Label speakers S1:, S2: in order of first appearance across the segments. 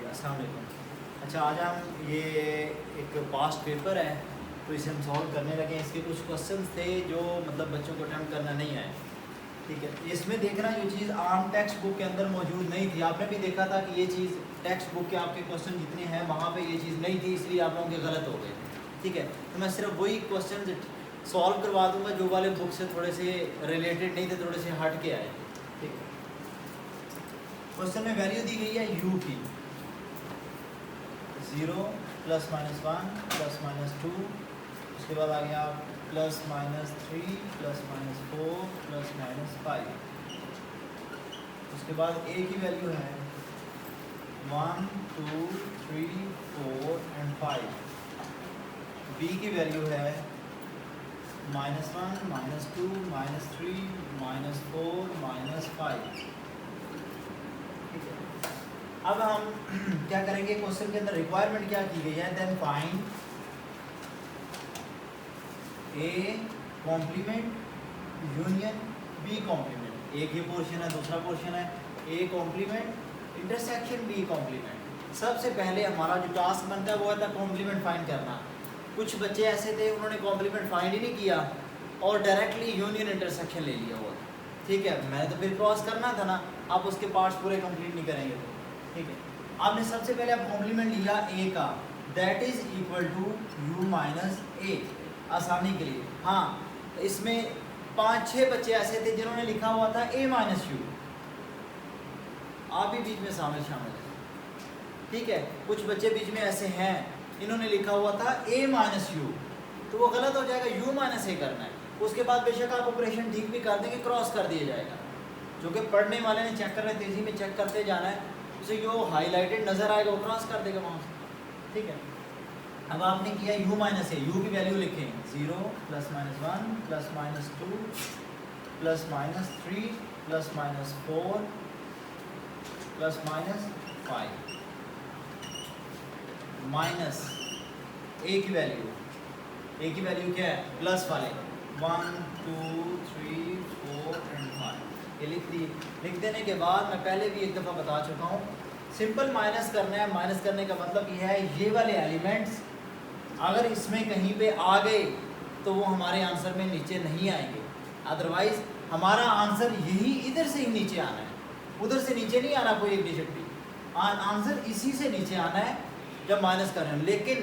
S1: अस्सलाम वालेकुम। अच्छा, आज हम ये एक पास्ट पेपर है तो इसे हम सॉल्व करने लगे। इसके कुछ क्वेश्चंस थे जो मतलब बच्चों को अटैम्प्ट करना नहीं आए, ठीक है। इसमें देखना ये चीज़ आम टेक्स्ट बुक के अंदर मौजूद नहीं थी। आपने भी देखा था कि ये चीज़ टेक्स्ट बुक के आपके क्वेश्चन जितने हैं वहाँ पे ये चीज़ नहीं थी, इसलिए आप लोगों के गलत हो गए, ठीक है। तो मैं सिर्फ वही क्वेश्चन सॉल्व करवा दूँगा जो वाले बुक से थोड़े से रिलेटेड नहीं थे, थोड़े से हट के आए, ठीक है। क्वेश्चन में वैल्यू दी गई है u की 0 +-1 +-2, उसके बाद आ गया +-3 +-4 +-5। उसके बाद a की वैल्यू है 1 2 3 4 एंड 5। b की वैल्यू है -1 -2 -3 -4 -5। अब हम क्या करेंगे, क्वेश्चन के अंदर रिक्वायरमेंट क्या की गई है, then find A complement union B complement. एक ये पोर्शन है, दूसरा पोर्शन है A complement intersection B complement. सबसे पहले हमारा जो टास्क बनता है वो था कॉम्प्लीमेंट फाइंड करना। कुछ बच्चे ऐसे थे उन्होंने कॉम्प्लीमेंट फाइंड ही नहीं किया और डायरेक्टली यूनियन इंटरसेक्शन ले लिया हुआ, ठीक है। मैंने तो फिर क्रॉस करना था ना, आप उसके पार्ट्स पूरे कंप्लीट नहीं करेंगे तो, ठीक है। आपने सबसे पहले आप कॉम्प्लीमेंट लिया a का, that is equal to u minus a, आसानी के लिए। हाँ, इसमें 5-6 बच्चे ऐसे थे जिन्होंने लिखा हुआ था a माइनस यू। आप भी बीच में शामिल हैं, ठीक है। कुछ बच्चे बीच में ऐसे हैं इन्होंने लिखा हुआ था a माइनस यू, तो वो गलत हो जाएगा, u माइनस a करना है। उसके बाद बेशक आप ऑपरेशन ठीक भी कर देंगे, क्रॉस कर दिया जाएगा। जो कि पढ़ने वाले ने चेक करना है, तेज़ी में चेक करते जाना है, उसे जो हाईलाइटेड नज़र आएगा वो क्रॉस कर देगा वहाँ से, ठीक है। अब आपने किया u माइनस a, u की वैल्यू लिखें 0 +-1 +-2 +-3 +-4 +-5 माइनस a की वैल्यू क्या है, प्लस वाले 1 2 3 4 एंड 5। ये लिख दी। लिख देने के बाद मैं पहले भी एक दफ़ा बता चुका हूँ, सिंपल माइनस करना है। माइनस करने का मतलब ये है ये वाले एलिमेंट्स अगर इसमें कहीं पे आ गए तो वो हमारे आंसर में नीचे नहीं आएंगे। अदरवाइज हमारा आंसर यही इधर से ही नीचे आना है, उधर से नीचे नहीं आना कोई एक डिजिट भी। आंसर इसी से नीचे आना है जब माइनस कर रहे हैं। लेकिन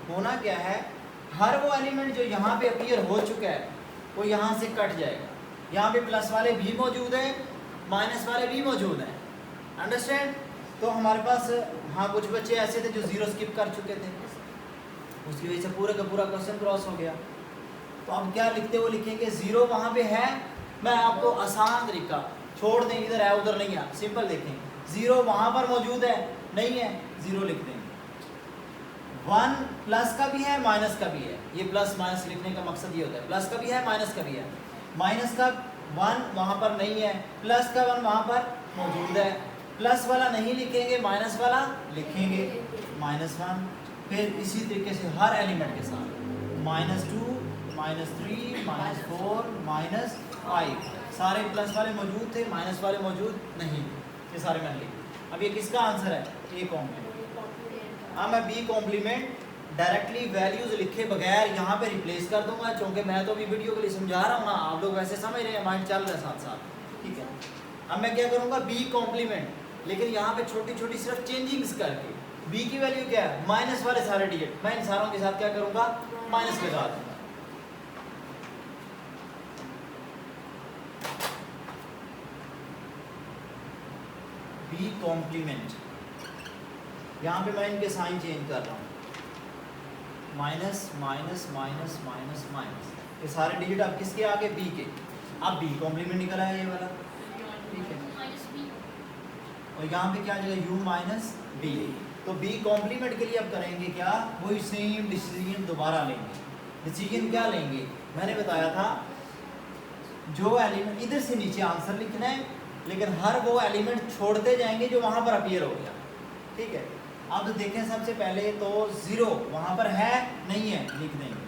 S1: होना क्या है, हर वो एलिमेंट जो यहाँ पे अपीयर हो चुका है वो यहाँ से कट जाएगा। यहाँ पे प्लस वाले भी मौजूद हैं, माइनस वाले भी मौजूद हैं, अंडरस्टैंड। तो हमारे पास हाँ कुछ बच्चे ऐसे थे जो 0 स्किप कर चुके थे, उसकी वजह से पूरा का पूरा क्वेश्चन क्रॉस हो गया। तो अब क्या लिखते हुए लिखेंगे, 0 वहाँ पे है। मैं आपको आसान तरीका, छोड़ दें, इधर है उधर नहीं है, सिंपल देखें। 0 वहाँ पर मौजूद है, नहीं है, 0 लिख देंगे। 1 प्लस का भी है माइनस का भी है। ये प्लस माइनस लिखने का मकसद ये होता है, प्लस का भी है माइनस का भी है। माइनस का 1 वहाँ पर नहीं है, प्लस का 1 वहाँ पर मौजूद है। प्लस वाला नहीं लिखेंगे, माइनस वाला लिखेंगे, -1। फिर इसी तरीके से हर एलिमेंट के साथ -2 -3 -4 -5 सारे प्लस वाले मौजूद थे, माइनस वाले मौजूद नहीं, ये सारे मैंने लिखे। अब ये किसका आंसर है, ए कॉम्प्लीमेंट। हाँ, मैं बी कॉम्प्लीमेंट डायरेक्टली वैल्यूज लिखे बगैर यहाँ पे रिप्लेस कर दूंगा, क्योंकि मैं तो अभी वीडियो के लिए समझा रहा हूँ ना, आप लोग वैसे समझ रहे हैं, माइंड चल रहा है साथ साथ, ठीक है। अब मैं क्या करूँगा, बी कॉम्प्लीमेंट, लेकिन यहाँ पे छोटी छोटी सिर्फ चेंजिंग्स करके। बी की वैल्यू क्या है, माइनस वाले सारे डिजिट, मैं इन सारों के साथ क्या करूँगा, माइनस लगा दूँगा। बी कॉम्प्लीमेंट, यहाँ पे मैं इनके साइन चेंज कर रहा हूँ, minus minus minus minus minus, ये सारे डिजिट अब किसके आगे, बी के। अब बी कॉम्प्लीमेंट निकल आया ये वाला, ठीक है। और यहाँ पे क्या आ जाएगा, u माइनस बी। तो बी कॉम्प्लीमेंट के लिए अब करेंगे क्या, वही सेम डिसीजन दोबारा लेंगे। डिसीजन क्या लेंगे, मैंने बताया था, जो एलिमेंट इधर से नीचे आंसर लिखना है, लेकिन हर वो एलिमेंट छोड़ते जाएंगे जो वहाँ पर अपीयर हो गया, ठीक है। अब देखें, सबसे पहले तो 0 वहाँ पर है नहीं है, लिख देंगे।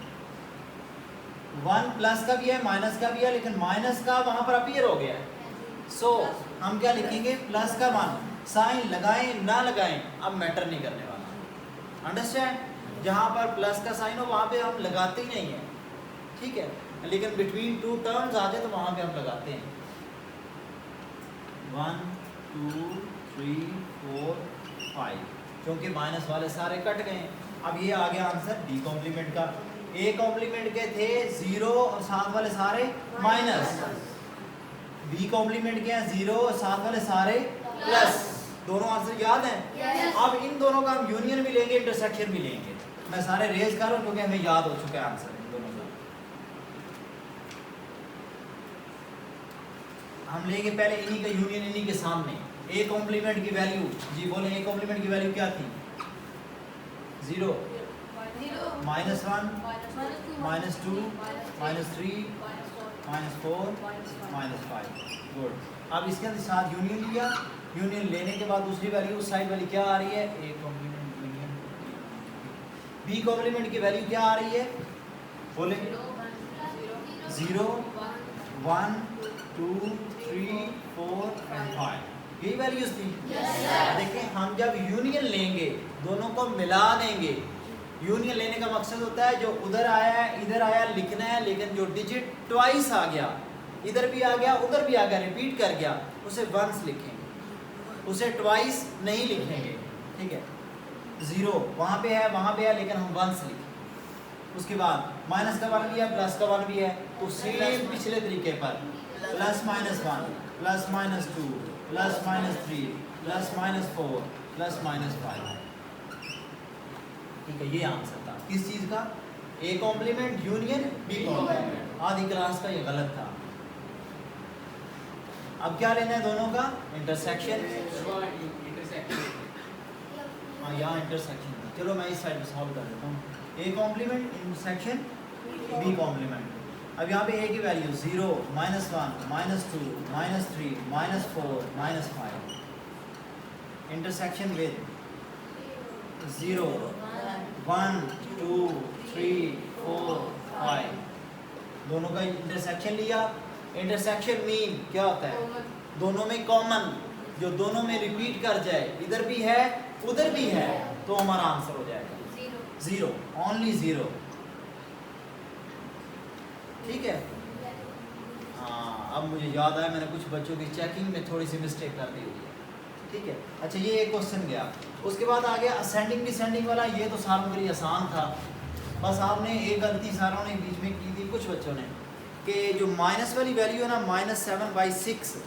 S1: 1 प्लस का भी है माइनस का भी है, लेकिन माइनस का वहाँ पर अपीयर हो गया है, सो हम क्या लिखेंगे, प्लस का 1 साइन लगाएं ना लगाएं अब मैटर नहीं करने वाला, अंडरस्टैंड। जहाँ पर प्लस का साइन हो वहाँ पे हम लगाते ही नहीं हैं, ठीक है, लेकिन बिटवीन टू टर्म्स आ जाए तो वहाँ पे हम लगाते हैं। 1 2 3 4 5, क्योंकि माइनस वाले सारे कट गए। अब ये आ गया आंसर डी कॉम्प्लीमेंट का। ए कॉम्प्लीमेंट के थे 0 और साथ वाले सारे माइनस, बी कॉम्प्लीमेंट के हैं 0 और साथ वाले सारे प्लस। दोनों आंसर याद हैं?
S2: Yes.
S1: अब इन दोनों का हम यूनियन भी लेंगे, इंटरसेक्शन भी लेंगे। मैं सारे रेज कर रहा हूँ क्योंकि हमें याद हो चुका है आंसर इन दोनों का। हम लेंगे पहले इन्हीं का यूनियन इन्हीं के सामने। ए कॉम्प्लीमेंट की वैल्यू, जी बोले, ए कॉम्प्लीमेंट की वैल्यू क्या थी? 0 -1 -2 -3 -4 -5। गुड। अब इसके अंदर साथ यूनियन लिया, यूनियन लेने के बाद दूसरी वैल्यू उस साइड वाली क्या आ रही है? A complement union. B complement की वैल्यू क्या आ रही है? बोले 0 1 2 3 4 एंड 5, यही वैल्यूज थी। देखिए हम जब यूनियन लेंगे दोनों को मिला देंगे। यूनियन लेने का मकसद होता है जो उधर आया है इधर आया लिखना है, लेकिन जो डिजिट ट्वाइस आ गया, इधर भी आ गया उधर भी आ गया, रिपीट कर गया, उसे वंस लिखेंगे, उसे ट्वाइस नहीं लिखेंगे, ठीक है। 0 वहाँ पे है लेकिन हम वंस लिखेंगे। उसके बाद माइनस का 1 भी है प्लस का 1 भी है, तो सेम पिछले तरीके पर +-1 +-2 +-3 +-4 +-5, ठीक है। ये आंसर था किस चीज़ का? A complement union B complement. आधी क्लास का ये गलत था। अब क्या लेना है दोनों का? इंटरसेक्शन। हाँ यहाँ इंटरसेक्शन था, चलो मैं इस साइड पे सॉल्व कर देता हूँ। A complement intersection B complement. अब यहाँ पे ए की वैल्यू 0 -1 -2 -3 -4 -5, इंटरसेक्शन विद 0 1 2 3 4 5, दोनों का इंटरसेक्शन लिया। इंटरसेक्शन मीन क्या होता है? दोनों में कॉमन, जो दोनों में रिपीट कर जाए, इधर भी है उधर भी है, तो हमारा आंसर हो जाएगा 0, ओनली 0, ठीक है। हाँ अब मुझे याद आया, मैंने कुछ बच्चों की चेकिंग में थोड़ी सी मिस्टेक कर दी हुई है, ठीक है। अच्छा ये एक क्वेश्चन गया। उसके बाद आ गया असेंडिंग डिसेंडिंग वाला। ये तो सारों के लिए आसान था, बस आपने एक गलती सारों ने बीच में की थी कुछ बच्चों ने, कि जो माइनस वाली वैल्यू है ना -7/6,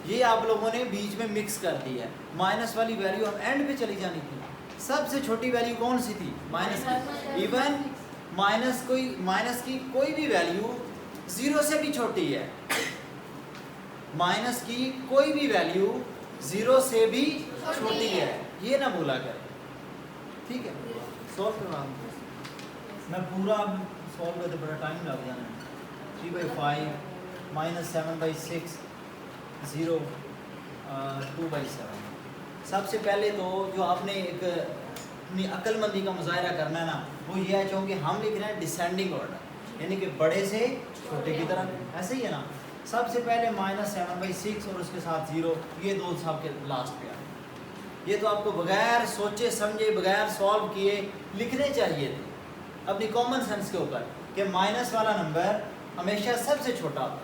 S1: ये आप लोगों ने बीच में मिक्स कर दी है। माइनस वाली वैल्यू हम एंड पे चली जानी थी। सबसे छोटी वैल्यू कौन सी थी? माइनस की। इवन माइनस की कोई भी वैल्यू 0 से भी छोटी है। माइनस की कोई भी वैल्यू 0 से भी छोटी है, ये ना भूला कर, ठीक है। सॉल्व करवा मैं पूरा सॉल्व करते बड़ा टाइम लग जाना है। 3/5 -7/6 0 2/7। सबसे पहले तो जो आपने एक अपनी अक्लमंदी का मुजाहरा करना है ना, वो ये है क्योंकि हम लिख रहे हैं डिसेंडिंग ऑर्डर, यानी कि बड़े से छोटे की तरफ, ऐसे ही है ना। सबसे पहले -7/6 और उसके साथ 0, ये दो साहब के लास्ट पे आए। ये तो आपको बगैर सोचे समझे बगैर सॉल्व किए लिखने चाहिए थे अपनी कॉमन सेंस के ऊपर, कि माइनस वाला नंबर हमेशा सबसे छोटा होता है,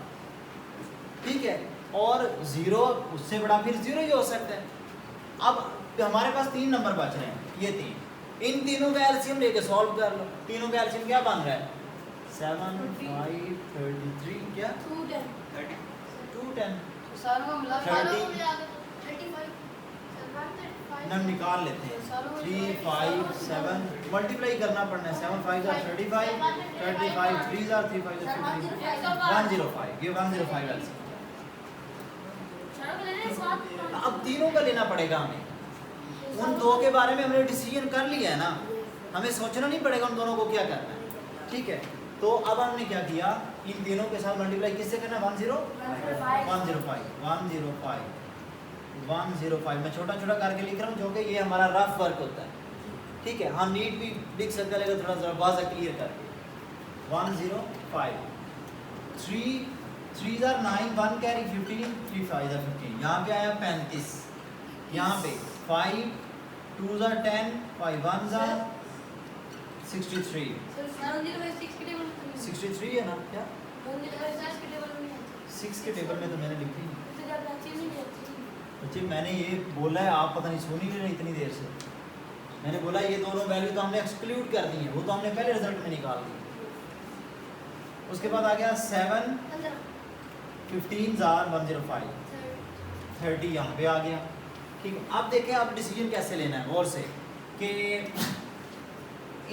S1: ठीक है, और 0 उससे बड़ा फिर 0 ही हो सकता है। अब हमारे पास 3 नंबर बच रहे हैं, ये 3, इन तीनों का एलसीएम लेके सॉल्व कर लो। तीनों का एलसीएम क्या बन रहा है? 7 5 33 क्या
S2: 210
S1: 210
S2: सारों में मिला
S1: 30 नम निकाल लेते हैं। 3 5 7 मल्टीप्लाई करना पड़ना है। 7 5 35 35 3 3 5 105, ये 105 एलसीएम। अब तीनों का लेना पड़ेगा हमें। उन दो के बारे में हमने डिसीजन कर लिया है ना, हमें सोचना नहीं पड़ेगा उन दोनों को क्या करना है, ठीक है। तो अब हमने क्या किया, इन तीनों के साथ मल्टीप्लाई किससे करना है? 105। मैं छोटा छोटा करके लिख रहा हूँ क्योंकि ये हमारा रफ वर्क होता है, ठीक है। हम नीट भी लिख सकते हैं लेकिन थोड़ा सा वाज़ा क्लियर करके। 105 3 3 9 1 कैरी 15 3 5 15, यहाँ पे आया 35, यहाँ पे 5 2s are 10, 5 1s are 63। 63 है ना क्या? 6 के टेबल में तो मैंने लिखी नहीं। बच्चे मैंने ये बोला है, आप पता नहीं सुन ही नहीं रहे इतनी देर से। मैंने बोला ये दोनों वैल्यू तो हमने एक्सक्लूड कर दी है, वो तो हमने पहले रिजल्ट में निकाल दी। उसके बाद आ गया 7 15s are 105, 30 यहाँ पे आ गया। ठीक है, अब देखें आप डिसीजन कैसे लेना है गौर से कि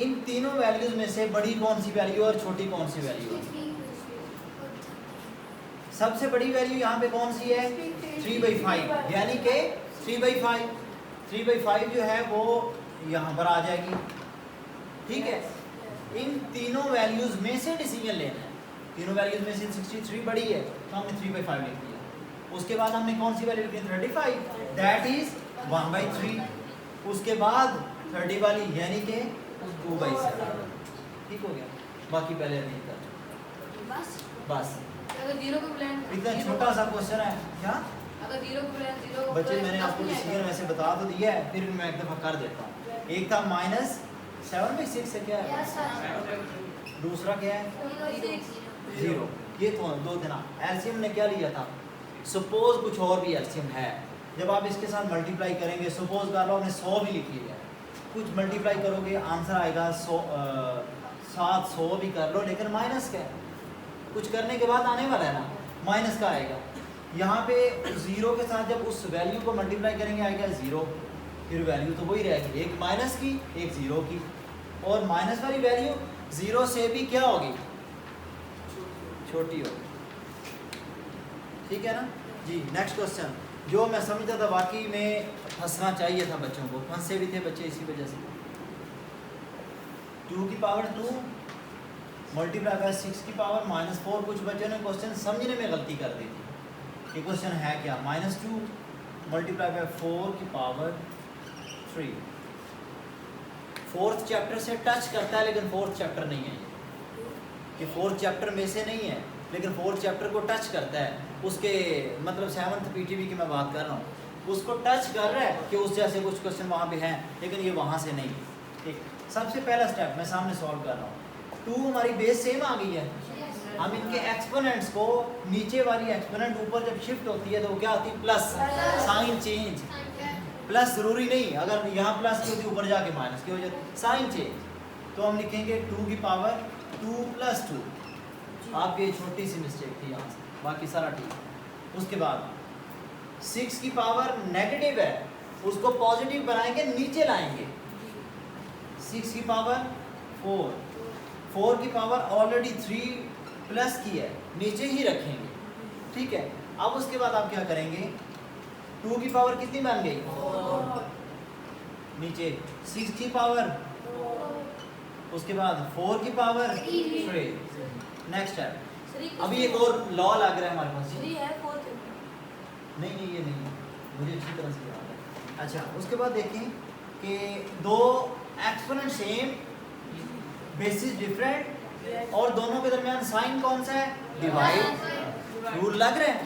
S1: इन तीनों वैल्यूज में से बड़ी कौन सी वैल्यू और छोटी कौन सी वैल्यू है। सबसे बड़ी वैल्यू यहाँ पे कौन सी है? 3/5, यानी कि 3/5। 3/5 जो है वो यहाँ पर आ जाएगी। ठीक है, इन तीनों वैल्यूज में से डिसीजन लेना है। तीनों वैल्यूज में से 63 बड़ी है तो हमने 3/5 लिख दिया। उसके बाद हमने कौन सी वैल्यू लिखी? 35, दैट इज 1/3। उसके बाद 30 वाली यानी कि 2/7। ठीक हो गया, बाकी पहले नहीं कर बस।
S2: अगर जीरो को प्लान
S1: इतना छोटा सा क्वेश्चन है क्या?
S2: अगर जीरो को प्लान जीरो को
S1: बच्चे मैंने आपको डिसीजन वैसे बता तो दिया है, फिर भी मैं एक दफ़ा कर देता हूँ। एक था -7/6 से क्या है, दूसरा क्या है 0। ये तो दो थे ना। एलसीएम ने क्या लिया था? सपोज कुछ और भी एलसीएम है, जब आप इसके साथ मल्टीप्लाई करेंगे, सपोज कर लो आपने 100 भी लिख लिया है, कुछ मल्टीप्लाई करोगे आंसर आएगा 100, 700 भी कर लो, लेकिन माइनस का है, कुछ करने के बाद आने वाला है ना, माइनस का आएगा। यहाँ पे 0 के साथ जब उस वैल्यू को मल्टीप्लाई करेंगे आएगा 0, फिर वैल्यू तो वही रहेगी, एक माइनस की एक 0 की, और माइनस वाली वैल्यू 0 से भी क्या होगी? छोटी होगी। ठीक है ना जी। नेक्स्ट क्वेश्चन, जो मैं समझता था वाकई में फंसना चाहिए था बच्चों को, फंसे भी थे बच्चे इसी वजह से। 2 की पावर 2 मल्टीप्लाई बाय 6 की पावर -4। कुछ बच्चों ने क्वेश्चन समझने में गलती कर दी थी। ये क्वेश्चन है क्या? -2 मल्टीप्लाई बाय 4 की पावर 3। फोर्थ चैप्टर से टच करता है, लेकिन फोर्थ चैप्टर नहीं है ये फोर्थ चैप्टर में से नहीं है, लेकिन फोर्थ चैप्टर को टच करता है। उसके मतलब 7th पीटीबी की मैं बात कर रहा हूँ, उसको टच कर रहा है कि उस जैसे कुछ क्वेश्चन वहाँ पे हैं, लेकिन ये वहाँ से नहीं। ठीक, सबसे पहला स्टेप मैं सामने सॉल्व कर रहा हूँ। 2 हमारी बेस सेम आ गई है, हम इनके एक्सपोनेंट्स को, नीचे वाली एक्सपोनेंट ऊपर जब शिफ्ट होती है तो वो क्या होती है? Plus, sign change. प्लस जरूरी नहीं, अगर यहाँ प्लस की होती ऊपर जाके माइनस की हो जाती, साइन चेंज। तो हम लिखेंगे 2 की पावर 2 + 2। आपकी छोटी सी मिस्टेक थी यहाँ से, बाकी सारा ठीक। उसके बाद 6 की पावर नेगेटिव है, उसको पॉजिटिव बनाएंगे, नीचे लाएंगे। 6 की पावर 4, 4 की पावर ऑलरेडी 3 प्लस की है, नीचे ही रखेंगे। ठीक है, अब उसके बाद आप क्या करेंगे? 2 की पावर कितनी बन गई? 4 नीचे, 6 की पावर 4, उसके बाद 4 की पावर 3। नेक्स्ट है, अभी एक और लॉ लग रहा है हमारे पास। नहीं ये नहीं, मुझे अच्छी तरह से याद है। अच्छा, उसके बाद देखें कि दो एक्सपोनेंट सेम, बेसिस डिफरेंट, और दोनों के दरमियान साइन कौन सा है? डिवाइड। रूल लग रहा है?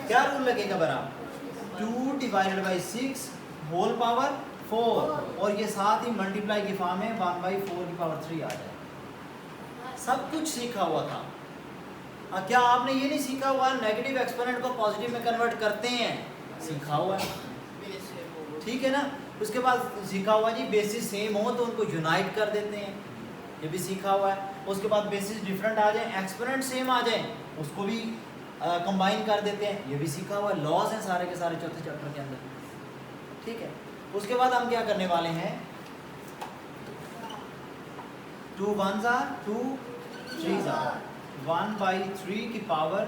S1: क्या रूल लगेगा बराबर? 2 / 6 होल पावर 4, और ये साथ ही मल्टीप्लाई की फॉर्म में 1/4 की पावर 3 आ जाए। सब कुछ सीखा हुआ था। क्या आपने ये नहीं सीखा हुआ नेगेटिव एक्सपोनेंट को पॉजिटिव में कन्वर्ट करते हैं? सीखा हुआ है, ठीक है ना। उसके बाद सीखा हुआ जी बेसिस सेम हो तो उनको यूनाइट कर देते हैं, ये भी सीखा हुआ है। उसके बाद बेसिस डिफरेंट आ जाए, एक्सपोनेंट सेम आ जाए, उसको भी कंबाइन कर देते हैं, ये भी सीखा हुआ है। लॉज हैं सारे के सारे चौथे चैप्टर के अंदर, ठीक है। उसके बाद हम क्या करने वाले हैं? 2 1s are 2 3s are 1/3 की पावर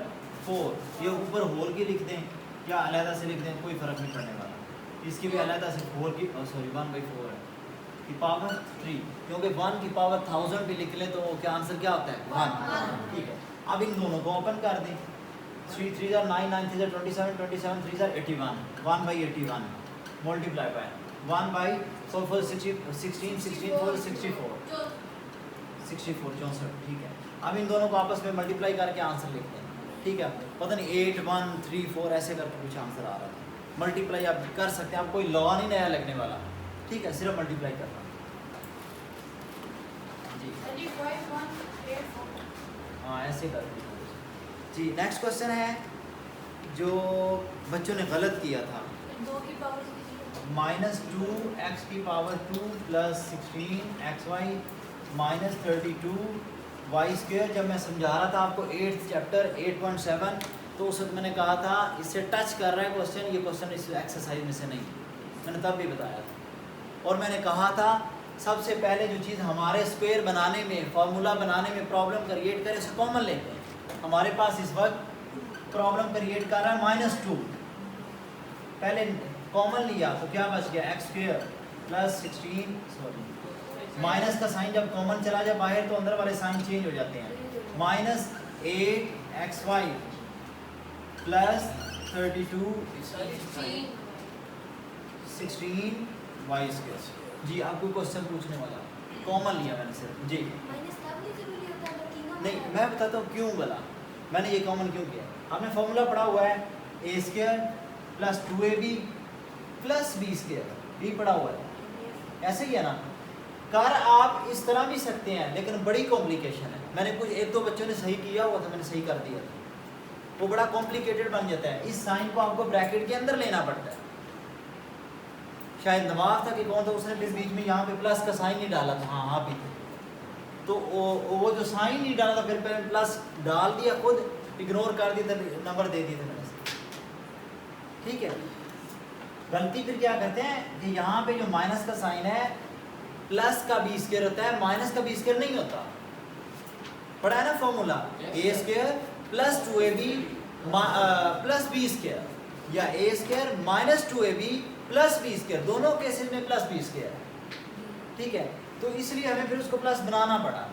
S1: 4। ये ऊपर होल की लिख दें या अलहदा से लिख दें, कोई फ़र्क नहीं पड़ने वाला। इसकी भी अलहदा से 4 की 1/4 है की पावर 3, क्योंकि 1 की पावर 1000 भी लिख लें तो क्या आंसर क्या होता है? 1। ठीक है, अब इन दोनों को ओपन कर दें। 3 3s are 9, 9 3s are 27, 27 3s are 81, 1/81 multiply by 1/4 4 16 16 16 4 64 64 ठीक है। अब इन दोनों को आपस में मल्टीप्लाई करके आंसर लिखते हैं, ठीक है। पता नहीं 8 1 3 4 ऐसे करके कुछ आंसर आ रहा था, मल्टीप्लाई आप कर सकते हैं, आप कोई लॉ नहीं नया लगने वाला, ठीक है, सिर्फ मल्टीप्लाई करना जी। हाँ ऐसे कर जी। नेक्स्ट क्वेश्चन है जो बच्चों ने गलत किया था, -2x⁻² + 16xy - 32y²। जब मैं समझा रहा था आपको 8th चैप्टर 8.7, तो उस वक्त मैंने कहा था इससे टच कर रहा है क्वेश्चन, ये क्वेश्चन इस एक्सरसाइज में से नहीं, मैंने तब भी बताया था। और मैंने कहा था सबसे पहले जो चीज़ हमारे स्क्वायर बनाने में, फार्मूला बनाने में प्रॉब्लम क्रिएट करे, उसे कॉमन लेते हैं। हमारे पास इस वक्त प्रॉब्लम क्रिएट कर रहा है -2, पहले कॉमन लिया तो क्या बच गया x² + 16, सॉरी माइनस का साइन जब कॉमन चला जाए बाहर तो अंदर वाले साइन चेंज हो जाते हैं, -8xy + 16y²। जी आपको क्वेश्चन पूछने वाला, कॉमन लिया मैंने सिर्फ जी। नहीं मैं बताता हूँ क्यों बोला मैंने ये कॉमन क्यों किया। आपने फॉर्मूला पढ़ा हुआ है a² + 2ab + b², भी पढ़ा हुआ है, ऐसे ही है ना। कर आप इस तरह भी सकते हैं, लेकिन बड़ी कॉम्प्लिकेशन है। मैंने कुछ एक दो बच्चों ने सही किया हुआ था, मैंने सही कर दिया था, वो बड़ा कॉम्प्लिकेटेड बन जाता है। इस साइन को आपको ब्रैकेट के अंदर लेना पड़ता है। शायद नवाब था कि कौन था, उसने फिर बीच में यहाँ पे प्लस का साइन नहीं डाला था, हाँ भी तो वो जो साइन नहीं डाला था फिर प्लस डाल दिया, खुद इग्नोर कर दिया था, नंबर दे दिए थे मैंने, ठीक है। गलती फिर क्या करते हैं कि यहाँ पे जो माइनस का साइन है प्लस का b² होता है, माइनस का b² नहीं होता। पढ़ा है ना फॉर्मूला, a² + 2ab + b² या a² - 2ab + b², दोनों केसेस में प्लस b², ठीक है। तो इसलिए हमें फिर उसको प्लस बनाना पड़ा।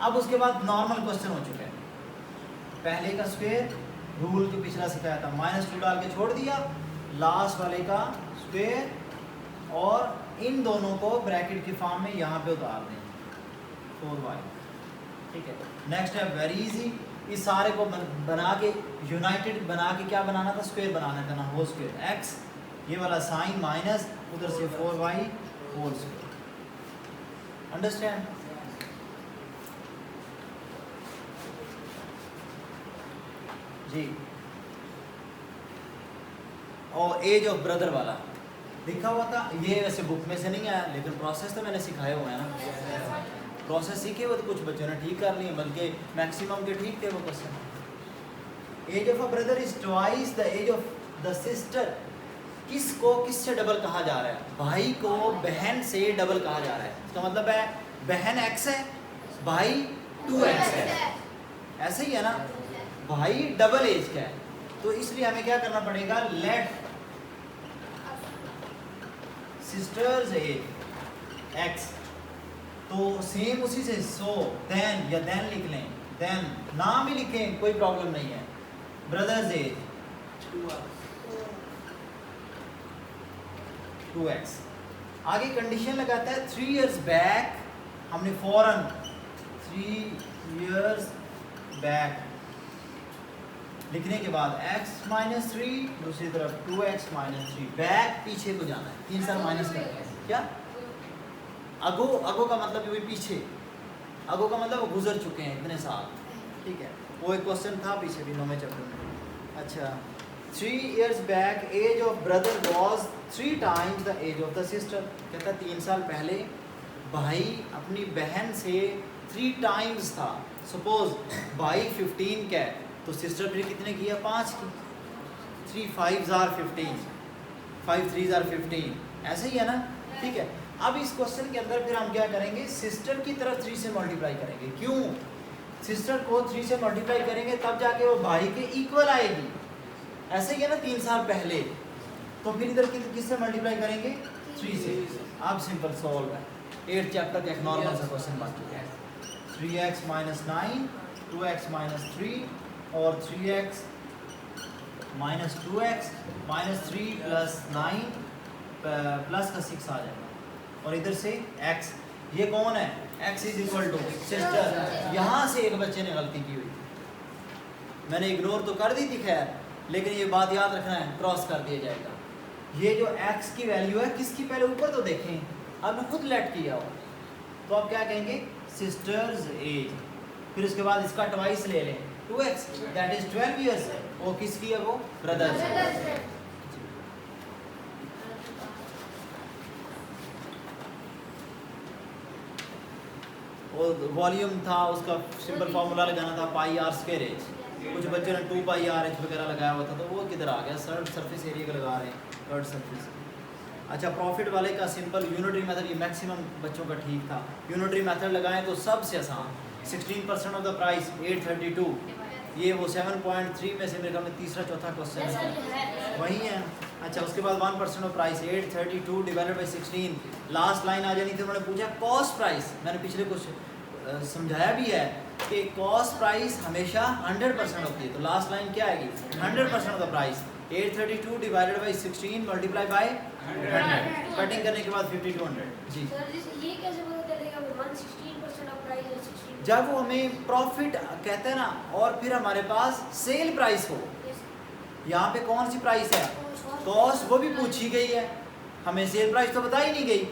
S1: अब उसके बाद नॉर्मल क्वेश्चन हो चुके हैं। पहले का स्क्वायर रूल जो पिछला सिखाया था, -2 डाल के छोड़ दिया, लास्ट वाले का स्क्वायर, और इन दोनों को ब्रैकेट के फॉर्म में यहाँ पे उतार दें, 4y, ठीक है। नेक्स्ट है वेरी इजी, इस सारे को बना के यूनाइटेड बना के क्या बनाना था, स्क्वायर बनाना था ना, होल स्क्वायर x, ये वाला साइन माइनस उधर से 4y होल स्क्वायर। अंडरस्टैंड जी। और एज ऑफ ब्रदर वाला लिखा हुआ था, ये वैसे बुक में से नहीं आया, लेकिन प्रोसेस तो मैंने सिखाए हुए हैं ना, प्रोसेस सीखे हुए तो कुछ बच्चों ने ठीक कर लिए, बल्कि मैक्सिमम के ठीक थे वो question. Age of a brother is twice the age of the sister. किसको किससे डबल कहा जा रहा है, भाई को बहन से डबल कहा जा रहा है। इसका मतलब है बहन x है, भाई 2x है, ऐसे ही है ना, भाई डबल एज का है, तो इसलिए हमें क्या करना पड़ेगा, लेट सिस्टर्स एज x, तो सेम उसी से सो देन या देन लिख लें, देन नाम ही लिखें, कोई प्रॉब्लम नहीं है। Brother's age 2x। आगे कंडीशन लगाता है 3 years बैक, हमने फौरन 3 years बैक लिखने के बाद x - 3, दूसरी तरफ 2x - 3, बैक पीछे को जाना है, 3 साल माइनस करना है। क्या अगो, अगो का मतलब वही पीछे, अगो का मतलब वो गुजर चुके हैं इतने साल, ठीक है। वो एक क्वेश्चन था पीछे भी 9वें चैप्टर में। अच्छा, 3 years back age of brother was 3 times the age of the sister. कहता है 3 साल पहले भाई अपनी बहन से 3 times था। सपोज भाई 15 का है तो सिस्टर फिर कितने किया, 5 की, 3 5s are 15, 5 3s are 15, ऐसे ही है ना, ठीक है। अब इस क्वेश्चन के अंदर फिर हम क्या करेंगे, सिस्टर की तरफ 3 से मल्टीप्लाई करेंगे। क्यों, सिस्टर को 3 से मल्टीप्लाई करेंगे तब जाके वो भाई के इक्वल आएगी, ऐसे ही है ना 3 साल पहले, तो फिर इधर किससे मल्टीप्लाई करेंगे, 3 से। अब सिंपल सॉल्व है, 8th चैप्टर का एक नॉर्मल सा क्वेश्चन बन चुका है। 3x - 9, 2x - 3 और 3x - 2x - 3 + 9 प्लस का 6 आ जाएगा, और इधर से x, ये कौन है, x = सिस्टर। यहाँ से एक बच्चे ने गलती की हुई, मैंने इग्नोर तो कर दी थी खैर, लेकिन ये बात याद रखना है, क्रॉस कर दिया जाएगा। ये जो x की वैल्यू है किसकी, पहले ऊपर तो देखें, आपने खुद लेट किया हो, तो आप क्या कहेंगे, सिस्टर्स एज, फिर उसके बाद इसका ट्वाइस ले लें 2x, दैट इज 12 इयर्स। वो किसकी है, वो ब्रदर्स है। और वॉल्यूम था उसका सिंपल फार्मूला लगाना था पाई आर स्क्वायर एच, कुछ बच्चों ने 2 पाई आर एच वगैरह लगाया हुआ था, तो वो किधर आ गया, सर्ड सरफेस एरिया का लगा रहे हैं, थर्ड सरफेस। अच्छा, प्रॉफिट वाले का सिंपल यूनिटरी मेथड, ये मैक्सिमम बच्चों का ठीक था, यूनिटरी मेथड लगाएं तो सबसे आसान, 16% ऑफ द प्राइस 832, ये वो 7.3 में से मेरे ख्याल में तीसरा चौथा क्वेश्चन है, वही है। अच्छा, उसके बाद 1% of price 832 divided by 16, last line आ जानी थी, उन्होंने पूछा कॉस्ट प्राइस, मैंने पिछले कुछ समझाया भी है कि कॉस्ट प्राइस हमेशा 100% होती है, तो लास्ट लाइन क्या आएगी, 100% of the price, 832 divided by 16 multiply by 100, cutting करने के बाद 5200। जी
S3: सर जी, ये कैसे पता चलेगा 116% ऑफ प्राइस है 16?
S1: जब वो हमें प्रॉफिट कहते हैं ना, और फिर हमारे पास सेल प्राइस हो, यहाँ पे कौन सी प्राइस है, कॉस्ट, वो भी पूछी गई है, हमें सेल प्राइस तो बता ही नहीं गई।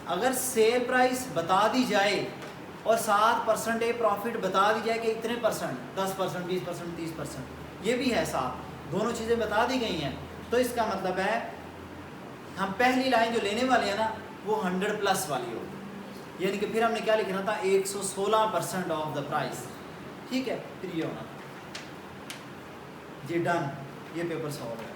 S1: अगर सेल प्राइस बता दी जाए और 7% प्रॉफिट बता दी जाए कि इतने परसेंट, 10%, 20%, 30%, ये भी है साथ, दोनों चीज़ें बता दी गई हैं, तो इसका मतलब है हम पहली लाइन जो लेने वाले हैं ना, वो 100+ वाली होगी, यानी कि फिर हमने क्या लिखना था, 116% ऑफ द प्राइस, ठीक है, फिर ये होना था। जी डन, ये पेपर सॉल्व है।